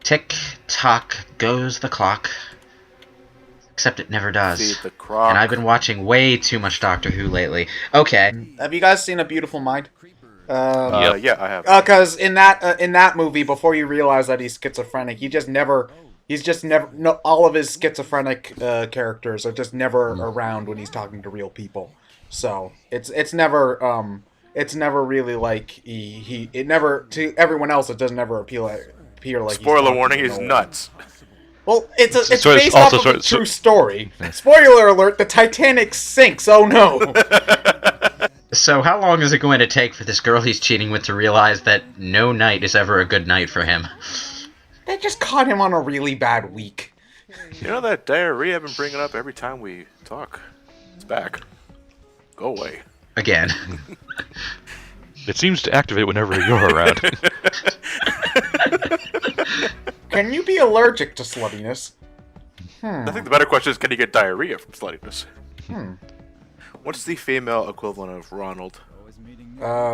Tick-tock goes the clock. Except it never does. Feed the croc. And I've been watching way too much Doctor Who lately. Okay. Have you guys seen A Beautiful Mind? Yeah, I have. Because in that movie, before you realize that he's schizophrenic, he's just never. No, all of his schizophrenic characters are just never around when he's talking to real people. So it's never really like it never to everyone else. It doesn't ever appear like. Spoiler warning: he's nuts. Well, it's based off of a true story. Spoiler alert: the Titanic sinks. Oh no. So how long is it going to take for this girl he's cheating with to realize that no night is ever a good night for him? They just caught him on a really bad week. You know that diarrhea I've been bringing up every time we talk? It's back. Go away. Again. It seems to activate whenever you're around. Can you be allergic to sluttiness? I think the better question is, can you get diarrhea from sluttiness? What's the female equivalent of Ronald? Ronalda?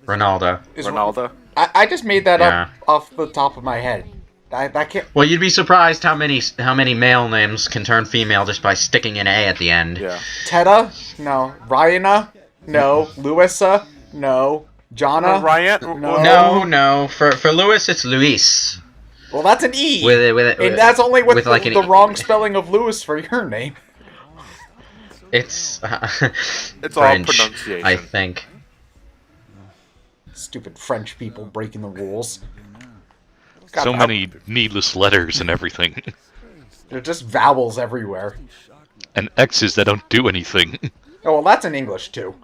Ronalda. I just made that up off the top of my head. I can't. Well, you'd be surprised how many male names can turn female just by sticking an A at the end. Yeah. Teta? No. Ryana? No. Louisa? No. Jonna? Ryan? No. For Lewis, it's Luis. Well, that's an E. And that's only with like the wrong spelling of Lewis for your name. It's It's French, all pronunciation. I think. Stupid French people breaking the rules. So many needless letters and everything. They're just vowels everywhere. And X's that don't do anything. Oh, well, that's in English, too.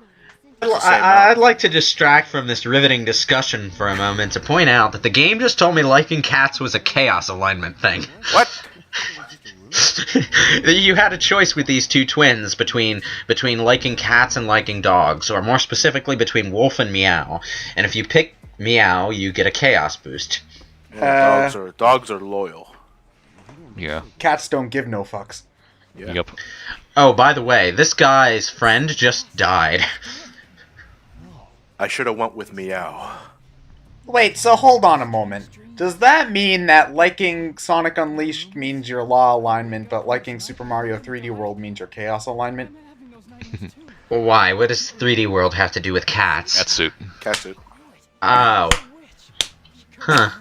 I'd like to distract from this riveting discussion for a moment to point out that the game just told me liking cats was a chaos alignment thing. What? You had a choice with these two twins between liking cats and liking dogs, or more specifically between Wolf and Meow. And if you pick Meow, you get a chaos boost. Yeah, dogs are loyal. Yeah. Cats don't give no fucks. Yeah. Yep. Oh, by the way, this guy's friend just died. I should have went with Meow. Wait, so hold on a moment. Does that mean that liking Sonic Unleashed means your law alignment, but liking Super Mario 3D World means your chaos alignment? Well, why? What does 3D World have to do with cats? Catsuit. Catsuit. Oh. Huh.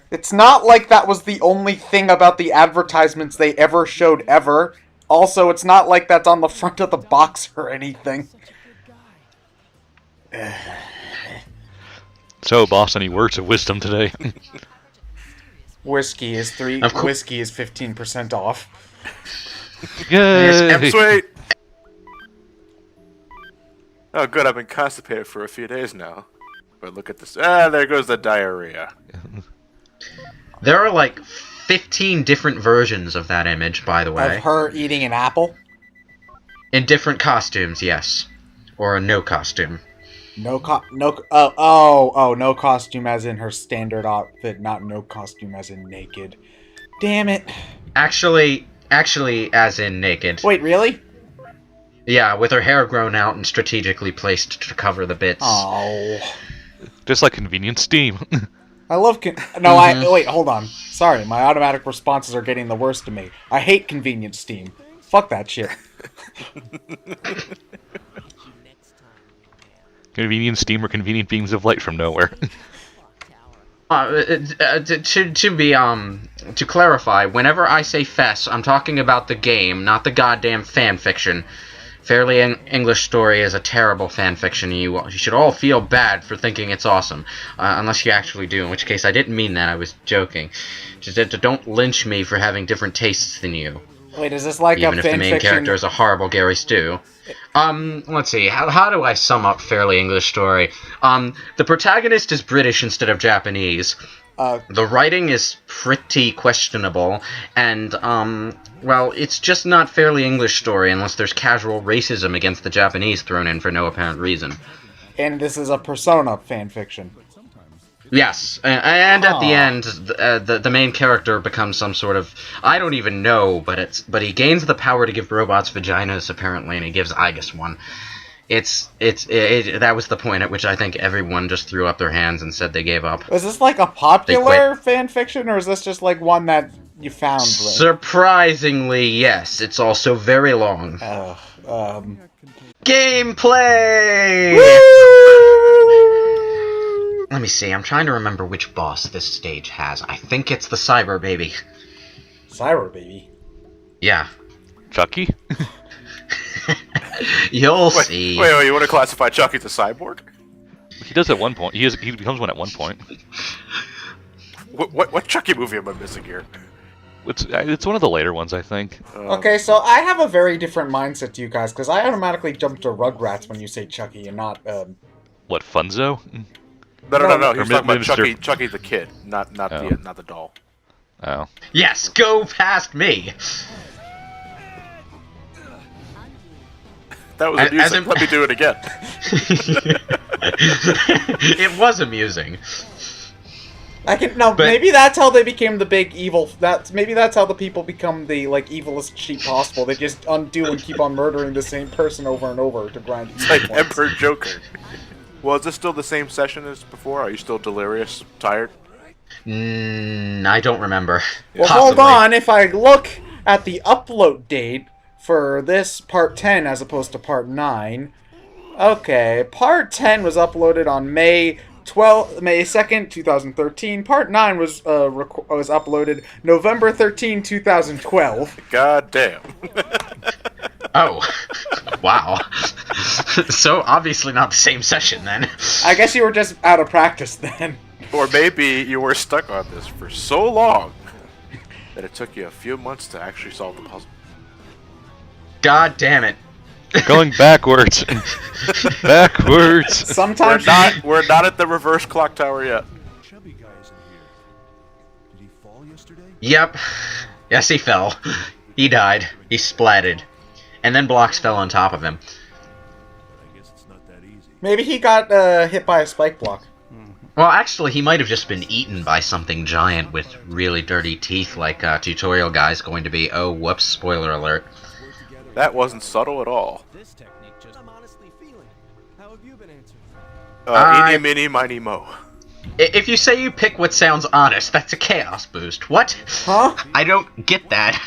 It's not like that was the only thing about the advertisements they ever showed ever. Also, it's not like that's on the front of the box or anything. So, boss, any words of wisdom today? Whiskey is 15% off. Yay! Sweet! Oh, good, I've been constipated for a few days now. But look at this. Ah, there goes the diarrhea. There are like 15 different versions of that image, by the way. Of her eating an apple? In different costumes, yes. Or a no costume. No costume as in her standard outfit, not no costume as in naked. Damn it. Actually, as in naked. Wait, really? Yeah, with her hair grown out and strategically placed to cover the bits. Oh. Just like convenient Steam. I love wait, hold on. Sorry, my automatic responses are getting the worst of me. I hate convenient Steam. Fuck that shit. Convenient Steam or convenient beams of light from nowhere. To clarify, whenever I say fess, I'm talking about the game, not the goddamn fan fiction. Fairly English Story is a terrible fan fiction. You should all feel bad for thinking it's awesome, unless you actually do. In which case, I didn't mean that. I was joking. Just don't lynch me for having different tastes than you. Wait, is this like even a if the main character is a horrible Gary Stew? Let's see. How do I sum up Fairly English Story? The protagonist is British instead of Japanese. The writing is pretty questionable, and, well, it's just not Fairly English Story unless there's casual racism against the Japanese thrown in for no apparent reason. And this is a Persona fanfiction. Yes, and at the end, the main character becomes some sort of, I don't even know, but he gains the power to give robots vaginas, apparently, and he gives Aegis one. That was the point at which I think everyone just threw up their hands and said they gave up. Is this like a popular fan fiction, or is this just like one that you found? Surprisingly, yes. It's also very long. Gameplay! Woo! Let me see. I'm trying to remember which boss this stage has. I think it's the Cyber Baby. Cyber Baby? Yeah. Chucky? You'll see. Wait, you want to classify Chucky as a cyborg? He does at one point. He becomes one at one point. What Chucky movie am I missing here? It's one of the later ones, I think. Okay, so I have a very different mindset to you guys, because I automatically jump to Rugrats when you say Chucky and not, What, Funzo? No. He's talking about Mr. Chucky the kid, not the doll. Oh. Yes, go past me! That was amusing. Let me do it again. It was amusing. Maybe that's how they became the big evil. Maybe that's how the people become the evilest sheep possible. They just undo and keep on murdering the same person over and over to grind. It's like Emperor Joker. Well, is this still the same session as before? Are you still delirious, tired? I don't remember. Well, Possibly. hold on. If I look at the upload date for this part 10 as opposed to part 9, okay, part 10 was uploaded on May 2nd, 2013. Part 9 was uploaded November 13, 2012. God damn. Oh, wow. So obviously not the same session then. I guess you were just out of practice then. Or maybe you were stuck on this for so long that it took you a few months to actually solve the puzzle. God damn it. Going backwards. Backwards. Sometimes we're not at the reverse clock tower yet. Chubby guy's in here. Did he fall yesterday? Yep. Yes, he fell. He died. He splatted. And then blocks fell on top of him. I guess it's not that easy. maybe he got hit by a spike block. Well, actually, he might have just been eaten by something giant with really dirty teeth like Tutorial Guy's going to be. Oh, whoops, spoiler alert. That wasn't subtle at all. This technique just I'm honestly feeling. How have you been answering? Eeny, meeny, miny, mo. If you say you pick what sounds honest, that's a chaos boost. What? Huh? I don't get that.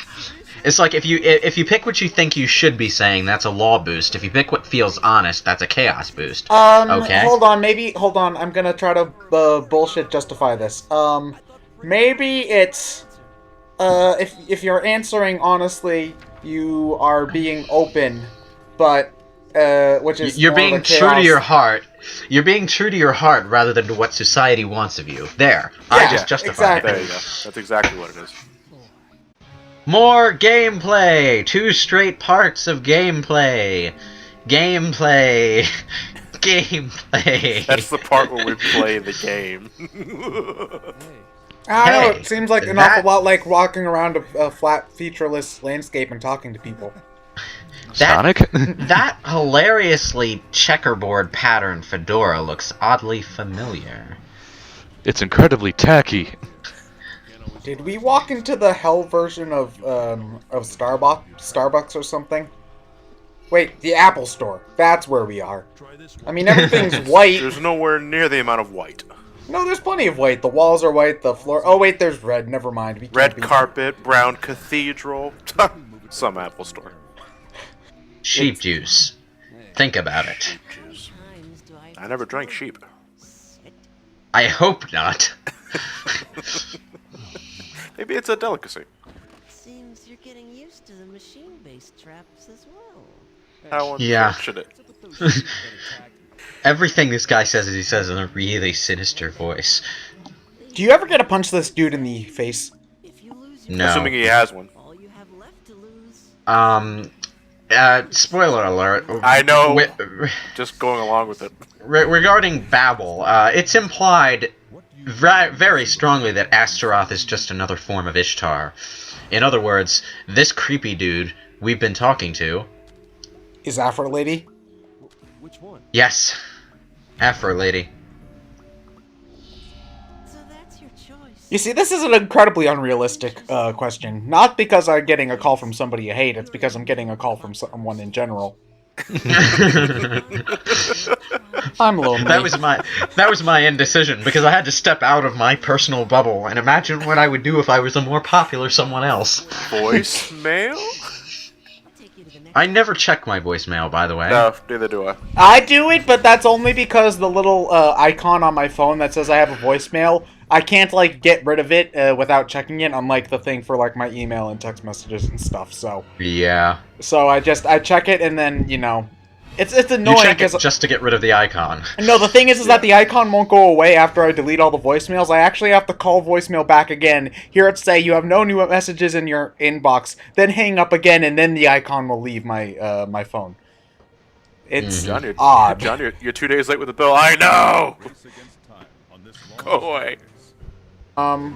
It's like if you pick what you think you should be saying, that's a law boost. If you pick what feels honest, that's a chaos boost. Okay. Hold on. I'm gonna try to bullshit justify this. Maybe it's if you're answering honestly, you are being open, but which is you're more of being a true to chaos. your heart. You're being true to your heart rather than to what society wants of you. There, I Yeah, just justified exactly. There you go. That's exactly what it is. More gameplay! 2 straight parts of gameplay! Gameplay! Gameplay! That's the part where we play the game. I don't know, Hey, it seems like an that- awful lot like walking around a flat, featureless landscape and talking to people. Sonic? That hilariously checkerboard pattern fedora looks oddly familiar. It's incredibly tacky. Did we walk into the hell version of Starbucks or something? Wait, the Apple Store. That's where we are. I mean, everything's white. There's nowhere near the amount of white. No, there's plenty of white. The walls are white, the floor... Oh, wait, there's red. Never mind. We can't Red be- carpet, brown cathedral. Some Apple Store. Sheep juice. Think about it. Juice. I never drank sheep. I hope not. Maybe it's a delicacy. Seems you're getting used to the machine-based traps as well. How Yeah. unfortunate. Everything this guy says he says in a really sinister voice. Do you ever get to punch this dude in the face? If you lose your No. Assuming he has one. all you have left to lose. Spoiler alert. I know. Wi- Just going along with it. regarding Babel, it's implied very strongly that Astaroth is just another form of Ishtar. In other words, this creepy dude we've been talking to... Is Afro Lady? Which one? Yes. Afro lady. So that's your choice. You see, this is an incredibly unrealistic question. Not because I'm getting a call from somebody you hate, it's because I'm getting a call from someone in general. I'm lonely. That was my indecision because I had to step out of my personal bubble and imagine what I would do if I was a more popular someone else. Voicemail? I never check my voicemail, by the way. No, neither do I. I do it, but that's only because the little icon on my phone that says I have a voicemail, I can't, like, get rid of it without checking it, unlike the thing for, like, my email and text messages and stuff, so... Yeah. So I check it, and then, you know... It's annoying, You check it because... just to get rid of the icon. No, the thing is that the icon won't go away after I delete all the voicemails. I actually have to call voicemail back again, hear it say, you have no new messages in your inbox, then hang up again, and then the icon will leave my, my phone. It's John, odd. John, you're 2 days late with the bill. I know! Go away. Oh.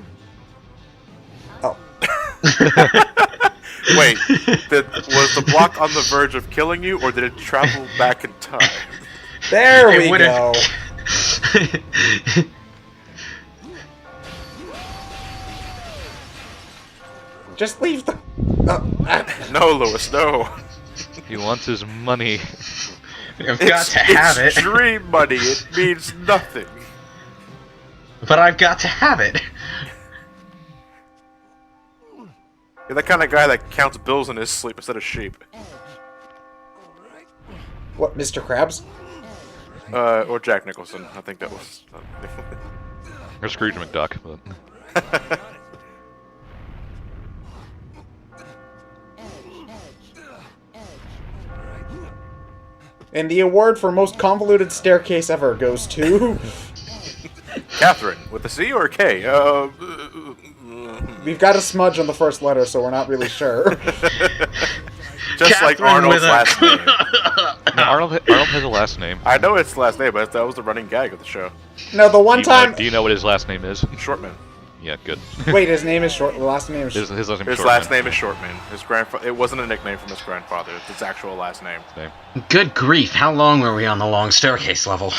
Wait, was the block on the verge of killing you, or did it travel back in time? There we go. Just leave the... No, Lewis, no. He wants his money. I've got to have it. It's dream money. It means nothing. But I've got to have it. You're the kind of guy that counts bills in his sleep instead of sheep. What, Mr. Krabs? Or Jack Nicholson. I think that was... Or Scrooge McDuck. But... And the award for most convoluted staircase ever goes to... Catherine, with a C or a K? We've got a smudge on the first letter, so we're not really sure. Just Catherine like Arnold's last name. No, Arnold has a last name. I know it's last name, but that was the running gag of the show. No, the one time... Do you know what his last name is? Shortman. Yeah, good. Wait, his name is Short... The last name is... His last name is His last name is Shortman. His grandfather. It wasn't a nickname from his grandfather. It's his actual last name. Good grief, how long were we on the long staircase level?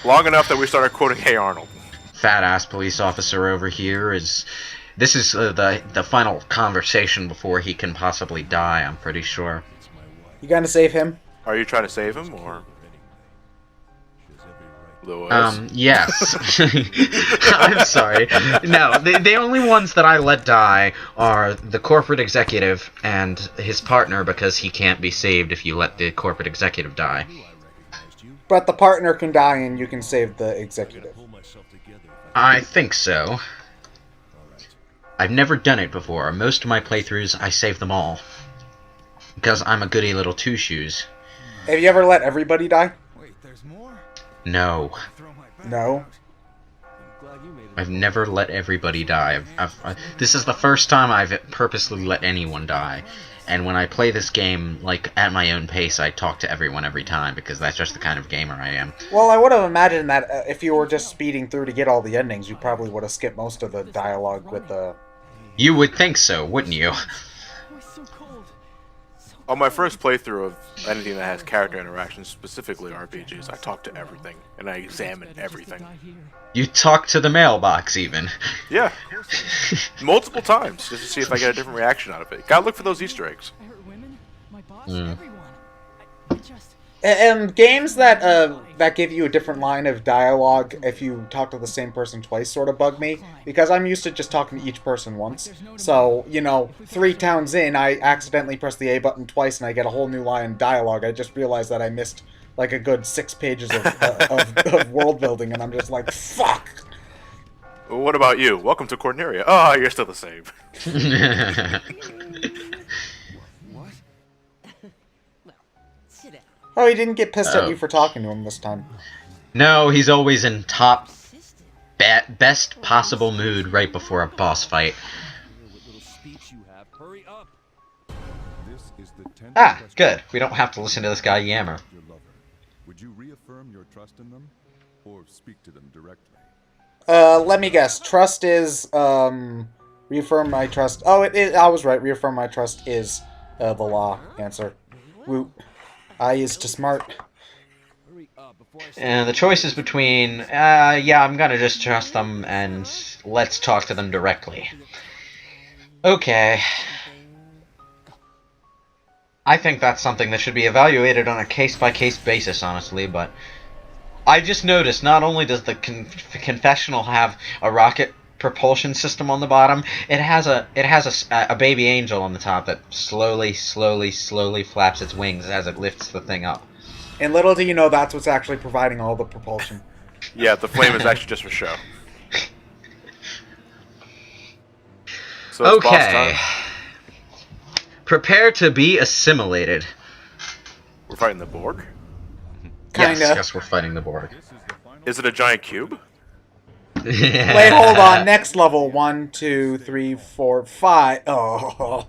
Long enough that we started quoting Hey Arnold. Fat-ass police officer over here is... This is the final conversation before he can possibly die, I'm pretty sure. You gonna save him? Are you trying to save him, or...? Lewis? Yes. I'm sorry. No, the only ones that I let die are the corporate executive and his partner, because he can't be saved if you let the corporate executive die. But the partner can die and you can save the executive. I think so. I've never done it before. Most of my playthroughs, I save them all. Because I'm a goody little two-shoes. Have you ever let everybody die? Wait, there's more? No. No. I've never let everybody die. This is the first time I've purposely let anyone die. And when I play this game, like, at my own pace, I talk to everyone every time, because that's just the kind of gamer I am. Well, I would have imagined that if you were just speeding through to get all the endings, you probably would have skipped most of the dialogue with the... You would think so, wouldn't you? On my first playthrough of anything that has character interactions, specifically RPGs, I talk to everything, and I examine everything. You talk to the mailbox, even. Yeah. Multiple times, just to see if I get a different reaction out of it. Gotta look for those Easter eggs. And games that that give you a different line of dialogue if you talk to the same person twice sort of bug me, because I'm used to just talking to each person once. So, you know, 3 towns in, I accidentally press the A button twice and I get a whole new line of dialogue. I just realized that I missed like a good 6 pages of world building, and I'm just like, fuck! What about you? Welcome to Corneria. Oh, you're still the same. Oh, he didn't get pissed at you for talking to him this time. No, he's always in top, best possible mood right before a boss fight. Ah, good. We don't have to listen to this guy yammer. Would you reaffirm your trust in them, or speak to them directly? Let me guess. Trust is, reaffirm my trust. Oh, I was right. Reaffirm my trust is, the law answer. Woot. I is to smart. And the choice is between, yeah, I'm gonna just trust them, and let's talk to them directly. Okay. I think that's something that should be evaluated on a case-by-case basis, honestly, but I just noticed not only does the confessional have a rocket propulsion system on the bottom, it has a baby angel on the top that slowly flaps its wings as it lifts the thing up. And little do you know, that's what's actually providing all the propulsion. Yeah, the flame is actually just for show. So it's boss Okay. time. Prepare to be assimilated. We're fighting the Borg. Kinda. Yes, we're fighting the Borg. Is it a giant cube? Wait, hold on. Next level. 1, 2, 3, 4, 5. Oh. All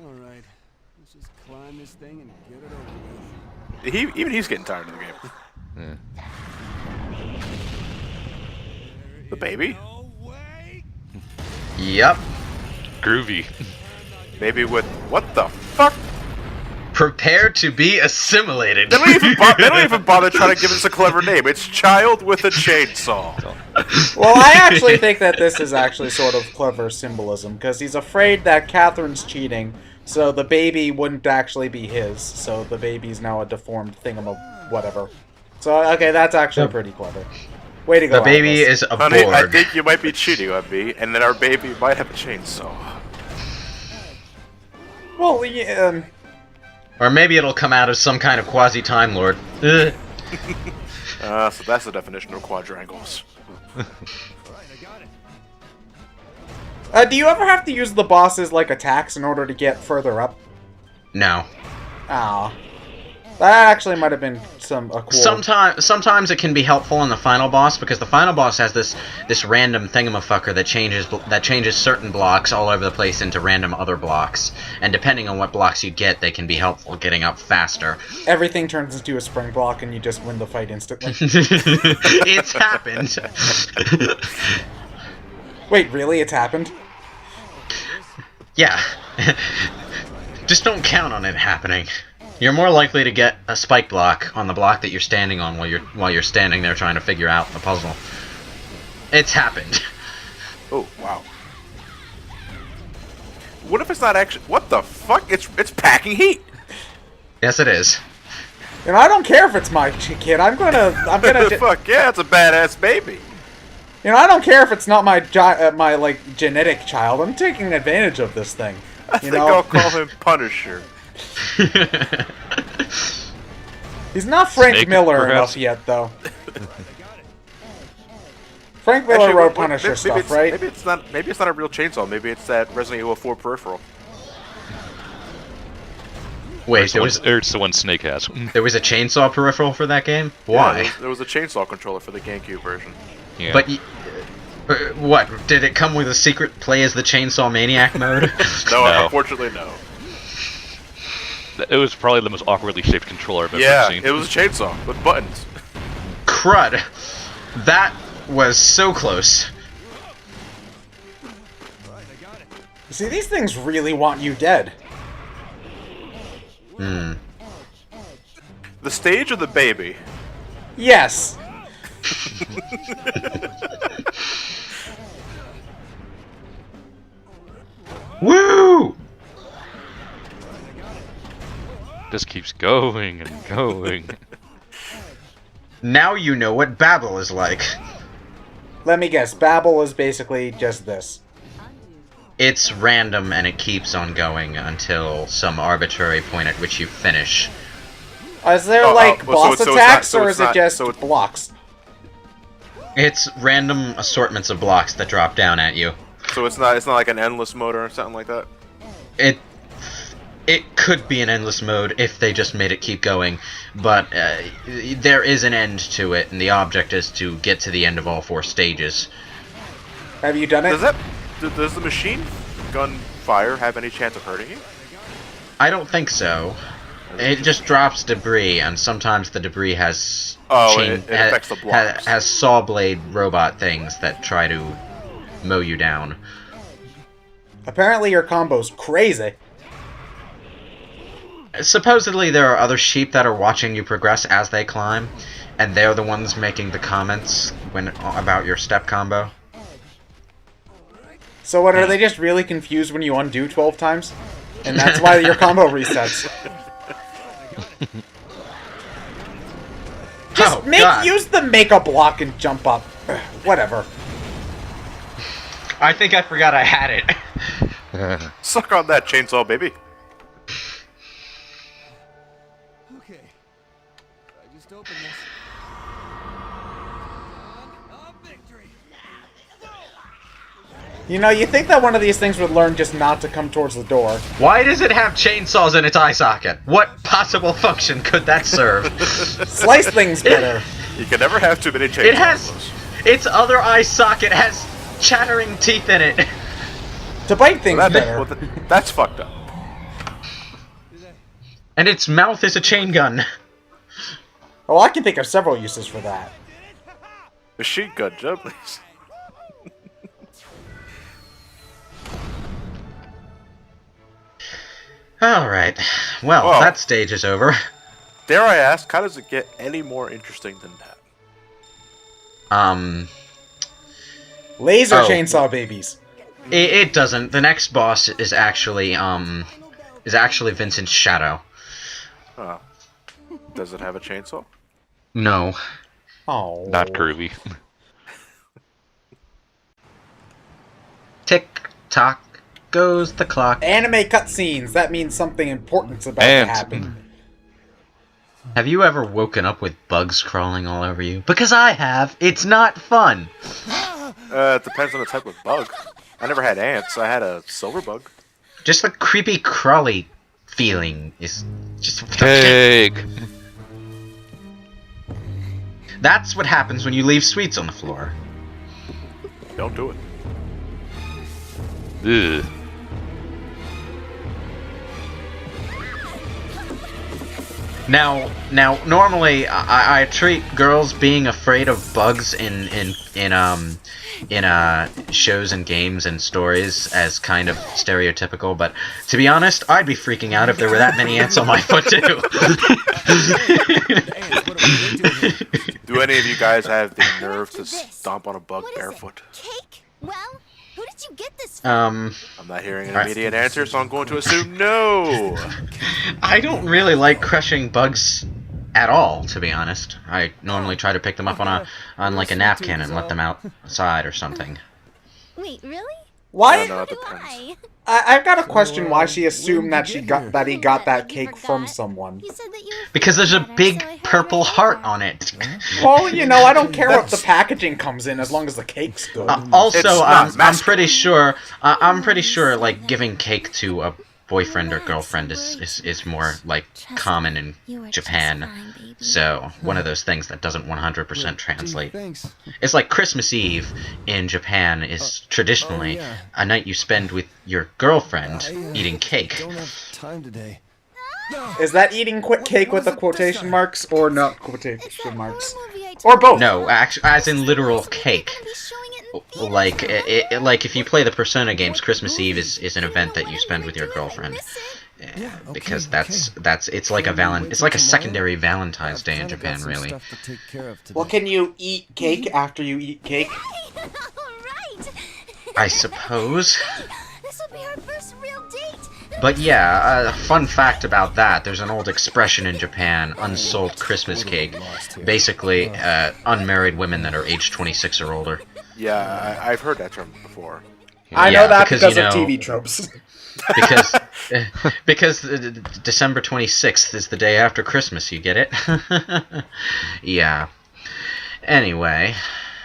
right, let's just climb this thing and get it over with. Even he's getting tired of the game. The baby? Yep. Groovy. Baby with what the fuck? Prepare to be assimilated. They don't even bother trying to give us a clever name. It's Child with a Chainsaw. Well, I actually think that this is actually sort of clever symbolism, because he's afraid that Catherine's cheating, so the baby wouldn't actually be his, so the baby's now a deformed whatever. So, okay, that's actually pretty clever. Way to go, The baby Atlas. is a Honey, I Borg. think you might be cheating on me, and then our baby might have a chainsaw. Well, yeah, Or maybe it'll come out as some kind of quasi-Time Lord. Ugh. So that's the definition of quadrangles. do you ever have to use the boss's, like, attacks in order to get further up? No. Ah. That actually might have been a cool... Sometimes it can be helpful in the final boss, because the final boss has this random thingamafucker that changes certain blocks all over the place into random other blocks, and depending on what blocks you get, they can be helpful getting up faster. Everything turns into a spring block and you just win the fight instantly. It's happened. Wait, really? It's happened? Yeah. Just don't count on it happening. You're more likely to get a spike block on the block that you're standing on while you're standing there trying to figure out the puzzle. It's happened. Oh, wow. What if it's not actually... What the fuck? It's packing heat! Yes, it is. And I don't care if it's my kid. I'm gonna Fuck yeah, it's a badass baby. You know, I don't care if it's not my like genetic child. I'm taking advantage of this thing. I think I'll call him Punisher. He's not Frank Snake, Miller perhaps? enough yet, though. Frank Miller wrote Punisher maybe stuff, it's, right? Maybe it's not a real chainsaw. Maybe it's that Resident Evil 4 peripheral. Wait, It's the one Snake has. there was a chainsaw peripheral for that game? Why? Yeah, there was a chainsaw controller for the GameCube version. Yeah. But what? Did it come with a secret play as the Chainsaw Maniac mode? No, unfortunately, no. It was probably the most awkwardly shaped controller I've ever Yeah, seen. it was a chainsaw with buttons. Crud. That was so close. See, these things really want you dead. Hmm. The stage of the baby. Yes. Woo! Just keeps going and going. Now you know what Babel is like. Let me guess. Babel is basically just this. It's random and it keeps on going until some arbitrary point at which you finish. Is there boss attacks, or is it just blocks? It's random assortments of blocks that drop down at you. So it's not like an endless mode or something like that. It could be an endless mode if they just made it keep going, but there is an end to it, and the object is to get to the end of all 4 stages. Have you done it? Does the machine gun fire have any chance of hurting you? I don't think so. It just drops debris, and sometimes the debris has it affects the blocks. has saw blade robot things that try to mow you down. Apparently your combo's crazy. Supposedly there are other sheep that are watching you progress as they climb, and they're the ones making the comments about your step combo. So what, are they just really confused when you undo 12 times? And that's why your combo resets. Just use the make-up block and jump up. Whatever. I think I forgot I had it. Suck on that chainsaw, baby. Okay. I just opened this. Victory. You know, you think that one of these things would learn just not to come towards the door. Why does it have chainsaws in its eye socket? What possible function could that serve? Slice things better. You can never have too many chainsaws. It has... Its other eye socket has chattering teeth in it. To bite things better. That's fucked up. And its mouth is a chain gun. Oh, I can think of several uses for that. Machine gun, Joe, please. Alright. Well, that stage is over. Dare I ask, how does it get any more interesting than that? Laser chainsaw babies. It doesn't. The next boss is actually Vincent's shadow. Huh. Does it have a chainsaw? No. Oh. Not curvy. Tick tock goes the clock. Anime cutscenes. That means something important's about to happen. Have you ever woken up with bugs crawling all over you? Because I have. It's not fun. It depends on the type of bug. I never had ants. I had a silver bug. Just the creepy crawly feeling is just... Cake! That's what happens when you leave sweets on the floor. Don't do it. Ugh. Now, normally I treat girls being afraid of bugs in shows and games and stories as kind of stereotypical, but to be honest, I'd be freaking out if there were that many ants on my foot too. Do any of you guys have the nerve to stomp on a bug barefoot? Cake? Well, who did you get this from? I'm not hearing an immediate answer, so I'm going to assume no. I don't really like crushing bugs at all, to be honest. I normally try to pick them up on like a napkin and let them outside or something. Wait, really? Why? No, it depends. I've got a question. Why she assumed that he got that cake from someone? Because there's a big purple heart on it. Well, you know, I don't care what the packaging comes in as long as the cake's good. Also, I'm pretty sure like giving cake to a boyfriend or girlfriend is more like common in Japan. So one of those things that doesn't 100% translate. It's like Christmas Eve in Japan is traditionally a night you spend with your girlfriend eating cake. Don't have time today. Is that eating cake with the quotation marks or not quotation marks? Or both? No, as in literal cake. Like if you play the Persona games, Christmas Eve is an event that you spend with your girlfriend. Because it's like a secondary Valentine's Day in Japan, really. Well, can you eat cake after you eat cake? I suppose. This will be our first real date. But yeah, a fun fact about that, there's an old expression in Japan, unsold Christmas cake. Basically, unmarried women that are age 26 or older. Yeah, I've heard that term before. I know that because of TV tropes. because December 26th is the day after Christmas, you get it? Yeah. Anyway.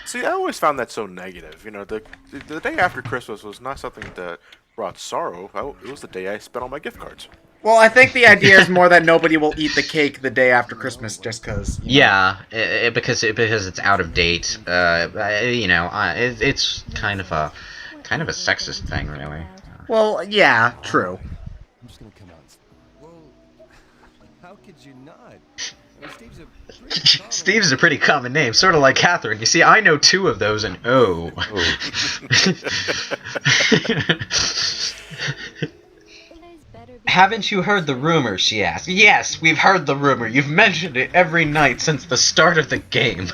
See, I always found that so negative. You know, the day after Christmas was not something that brought sorrow. It was the day I spent all my gift cards. Well, I think the idea is more that nobody will eat the cake the day after Christmas just because. Yeah, because it's out of date. It's kind of a sexist thing, really. Well, yeah, true. I'm just gonna come out. Well, how could you not? I mean, Steve's a pretty common name, sort of like Catherine. You see, I know two of those, and Haven't you heard the rumor, she asked. Yes, we've heard the rumor. You've mentioned it every night since the start of the game.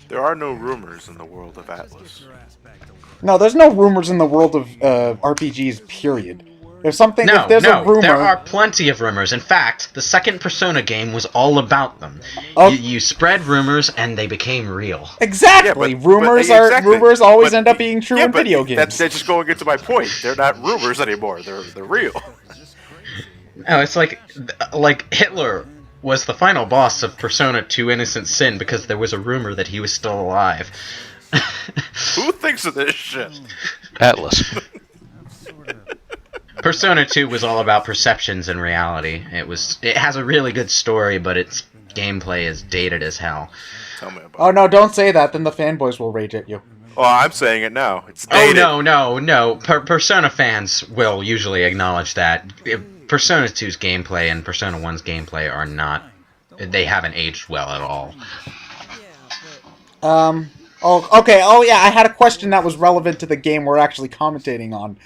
There are no rumors in the world of Atlas. No, there's no rumors in the world of RPGs, period. If No, there's a no, rumor... there are plenty of rumors. In fact, the second Persona game was all about them. Oh. You spread rumors, and they became real. Exactly! Yeah, rumors always end up being true in video games. That's just going into my point. They're not rumors anymore. They're real. No, it's like Hitler was the final boss of Persona 2 Innocent Sin because there was a rumor that he was still alive. Who thinks of this shit? Atlas. Persona 2 was all about perceptions and reality. It has a really good story, but its gameplay is dated as hell. Tell me about Oh no, don't say that, then the fanboys will rage at you. Oh, I'm saying it now. It's dated. Oh, no. Persona fans will usually acknowledge that. Persona 2's gameplay and Persona 1's gameplay are not... They haven't aged well at all. Oh, okay. Oh, yeah, I had a question that was relevant to the game we're actually commentating on.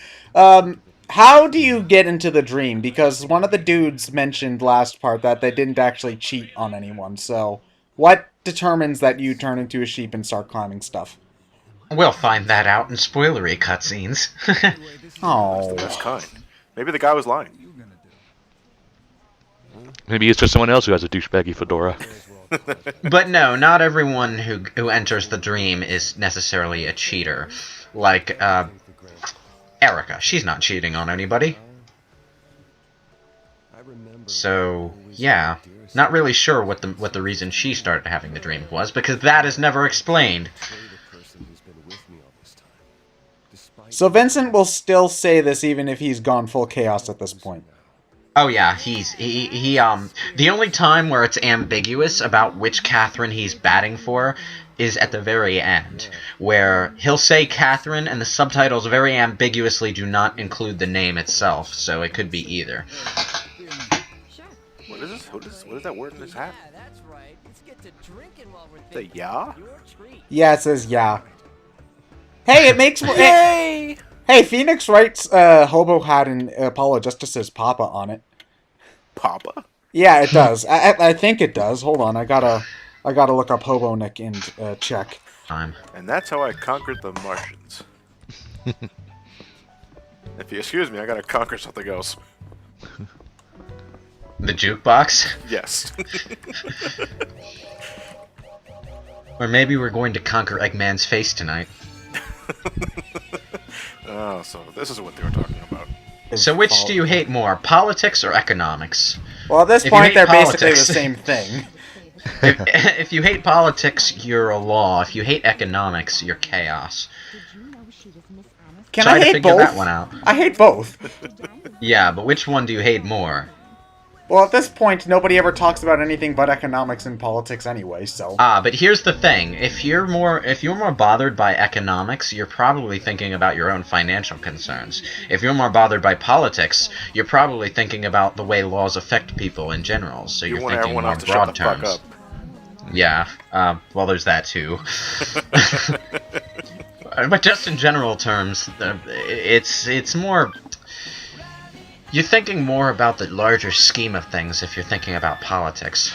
How do you get into the dream? Because one of the dudes mentioned last part that they didn't actually cheat on anyone, so... What determines that you turn into a sheep and start climbing stuff? We'll find that out in spoilery cutscenes. Oh. That's kind. Maybe the guy was lying. Maybe it's just someone else who has a douchebaggy fedora. But no, not everyone who enters the dream is necessarily a cheater. Like, Erica. She's not cheating on anybody. So, yeah. Not really sure what the reason she started having the dream was, because that is never explained. So Vincent will still say this even if he's gone full chaos at this point. Oh yeah, the only time where it's ambiguous about which Catherine he's batting for is at the very end, where he'll say Catherine and the subtitles very ambiguously do not include the name itself, so it could be either. What is this? What is that word in his hat? That's right. Let's get to drinking while we're The yeah? Yeah, it says yeah. Hey, it makes more... Hey, Phoenix writes Hobo hat and Apollo just says Papa on it. Papa? Yeah, it does. I think it does. Hold on, I gotta look up Hobo Nick and check. And that's how I conquered the Martians. If you excuse me, I gotta conquer something else. The jukebox? Yes. Or maybe we're going to conquer Eggman's face tonight. Oh, so this is what they were talking about. So which do you hate more, politics or economics? Well, at this point, they're basically the same thing. If you hate politics, you're a law. If you hate economics, you're chaos. Can Try I to hate figure both? that one out. I hate both. Yeah, but which one do you hate more? Well, at this point, nobody ever talks about anything but economics and politics anyway, so... But here's the thing. If you're more bothered by economics, you're probably thinking about your own financial concerns. If you're more bothered by politics, you're probably thinking about the way laws affect people in general, so you're thinking more broad terms. Yeah, well, there's that too. But just in general terms, it's more... You're thinking more about the larger scheme of things if you're thinking about politics.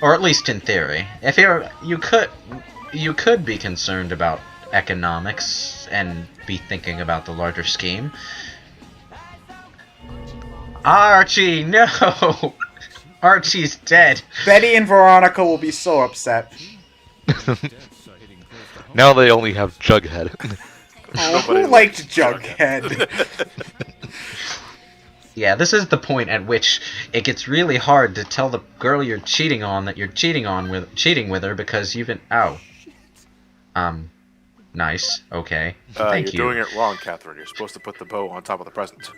Or at least in theory. If you could be concerned about economics and be thinking about the larger scheme. Archie, no! Archie's dead. Betty and Veronica will be so upset. Now they only have Jughead. Oh, who liked Jughead? Yeah, this is the point at which it gets really hard to tell the girl you're cheating on that you're cheating with her because you've been... Oh. Nice. Okay. Thank you. You're doing it wrong, Catherine. You're supposed to put the bow on top of the present.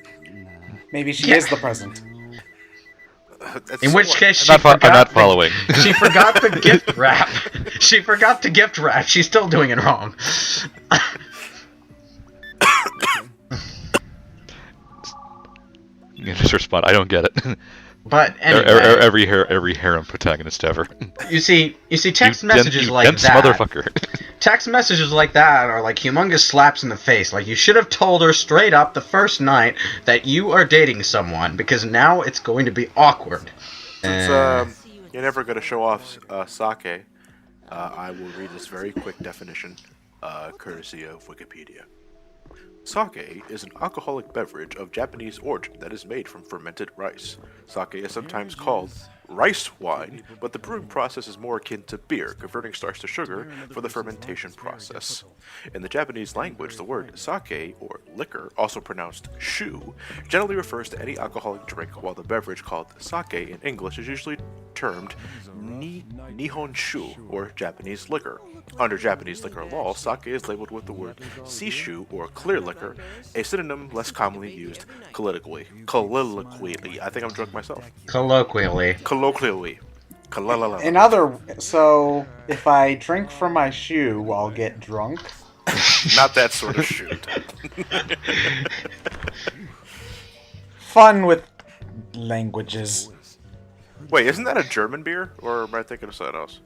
Maybe she is the present. In which case, I'm not following. She forgot the gift wrap. She forgot the gift wrap. She's still doing it wrong. You just respond, I don't get it. But anyway, every harem protagonist ever. You see, text messages you like dense that. Motherfucker. Text messages like that are like humongous slaps in the face. Like, you should have told her straight up the first night that you are dating someone, because now it's going to be awkward. Since you're never going to show off sake, I will read this very quick definition, courtesy of Wikipedia. Sake is an alcoholic beverage of Japanese origin that is made from fermented rice. Sake is sometimes called rice wine, but the brewing process is more akin to beer, converting starch to sugar for the fermentation process. In the Japanese language, the word sake, or liquor, also pronounced shu, generally refers to any alcoholic drink, while the beverage called sake in English is usually termed nihonshu, or Japanese liquor. Under Japanese liquor law, sake is labeled with the word seishu, or clear liquor, a synonym less commonly used colloquially. I think I'm drunk myself. Colloquially. So if I drink from my shoe, I'll get drunk. Not that sort of shoot. Fun with languages. Wait, isn't that a German beer, or am I thinking of something else?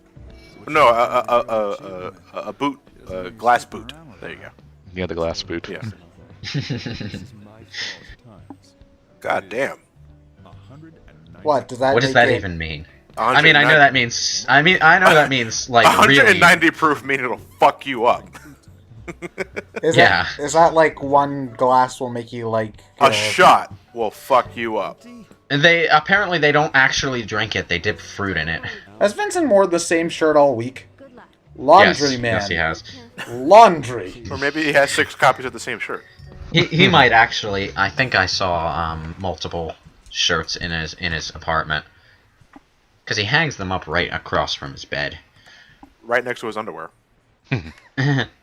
No, a boot, a glass boot. There you go. Yeah, the glass boot. Yeah. God damn. What does that? What does that it... even mean? I mean, I know that means. I know that means like 190 really. proof, meaning it'll fuck you up. Is that like one glass will make you like a shot will fuck you up? They apparently they don't actually drink it; they dip fruit in it. Has Vincent worn the same shirt all week? Laundry yes, man. Yes, he has. Laundry. Or maybe he has 6 copies of the same shirt. He might actually. I think I saw multiple shirts in his apartment because he hangs them up right across from his bed. Right next to his underwear.